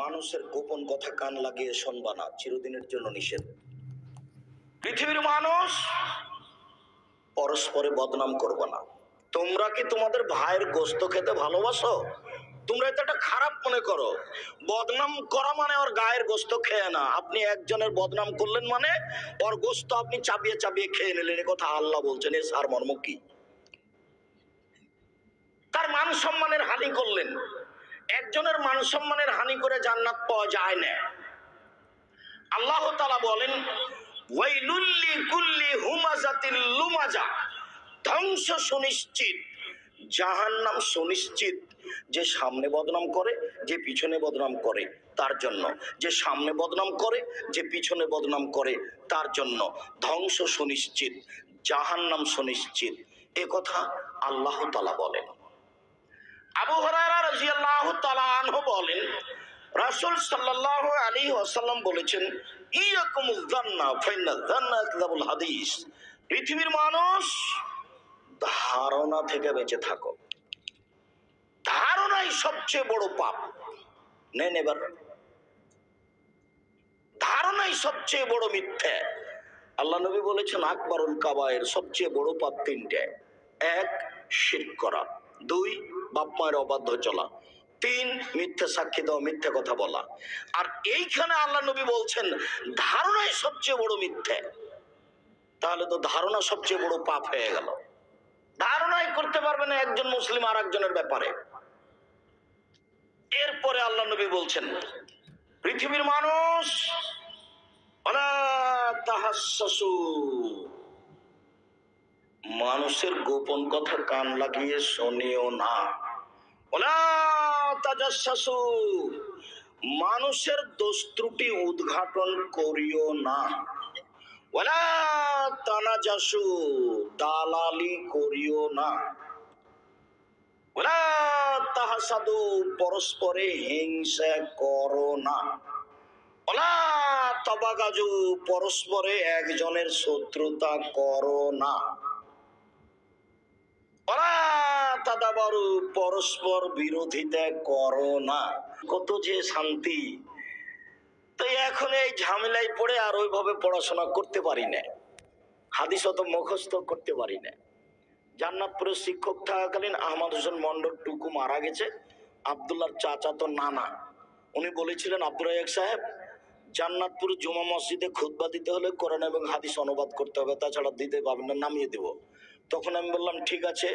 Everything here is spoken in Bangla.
মানুষের গোপন কথা কান লাগিয়ে শুনবা না, চিরদিনের জন্য নিষেধ। পৃথিবীর মানুষ পরস্পরে বদনাম করবে না। তোমরা কি তোমাদের ভাইয়ের গোস্ত খেতে ভালোবাসো? তোমরা এটা খারাপ মনে করো। বদনাম করা মানে ওর গায়ের গোস্ত খেয়ে না। আপনি একজনের বদনাম করলেন মানে ওর গোস্ত আপনি চাবিয়ে চাবিয়ে খেয়ে নিলেন। এ কথা আল্লাহ বলছেন। এর সারমর্ম কি? তার মান সম্মানের হানি করলেন। একজনের মান সম্মানের হানি করে জান্নাত পাওয়া যায় না। আল্লাহ তাআলা বলেন, ওয়াইলুল লিকুল্লি হুমাযাতিল লুমাযা, ধ্বংস সুনিশ্চিত, জাহান্নাম সুনিশ্চিত। যে সামনে বদনাম করে, যে পিছনে বদনাম করে তার জন্য, যে সামনে বদনাম করে, যে পিছনে বদনাম করে তার জন্য ধ্বংস সুনিশ্চিত, জাহান্নাম সুনিশ্চিত। এ কথা আল্লাহ তাআলা বলেন। আবু হুরায়রা রাদিয়াল্লাহু তাআলা আনহু বলেন, রাসূল সাল্লাল্লাহু আলাইহি ওয়াসাল্লাম বলেছেন, ইয়াকুমুয যান্না ফাইন্নায যান্না আকযাবুল হাদিস। পৃথিবীর মানুষ ধারণা থেকে বেঁচে থাকো। ধারণাই সবচেয়ে বড় পাপ। নেন এবার, ধারণাই সবচেয়ে বড় মিথ্যা। আল্লাহ নবী বলেছেন, আকবারুল কাবায়ের, সবচেয়ে বড় পাপ তিনটে। এক, শিরক করা। দুই, বাপ মায়ের অবাধ্য চলা। তিন, মিথ্যা সাক্ষী দেওয়া, মিথ্যা কথা বলা। আর এইখানে আল্লাহ নবী বলছেন ধারণাই সবচেয়ে বড় মিথ্যা। তাহলে তো ধারণা সবচেয়ে বড় পাপ হয়ে গেল। ধারণাই করতে পারবে না একজন মুসলিম আর একজনের ব্যাপারে। এরপরে আল্লাহ নবী বলছেন, পৃথিবীর মানুষ ওয়ালা তাহাসসু, মানুষের গোপন কথা কান লাগিয়ে শুনিও না। ওয়ালা তাজাসসু, মানুষের দোষ ত্রুটি উদ্ঘাটন করিও না। ওয়ালা তানাজাসু, দালালি করিও না। ওয়ালা তাহাসাদু, পরস্পরে হিংসা করো না। ওয়ালা তাবাগাজু, পরস্পরে একজনের শত্রুতা করো না। ওয়ালা তাদাবারু, পরস্পর বিরোধিতা করো না। কত যে শান্তি! তো এখন এই ঝামেলায় পড়ে আর ওইভাবে পড়াশোনা করতে পারি না, হাদিস অত মুখস্থ করতে পারি না। জান্নাতপুরের শিক্ষক থাকাকালীন আহমদ হোসেন মন্ডল টুকু মারা গেছে। আব্দুল্লাহর চাচা তো নানা, উনি বলেছিলেন, আব্দুর রাজ্জাক সাহেব, জান্নাতপুর জুমা মসজিদে খুতবা দিতে হলে কোরআন এবং হাদিস অনুবাদ করতে হবে, তাছাড়া দিতে পারবেন না, নামিয়ে দেব। তখন আমি বললাম, ঠিক আছে।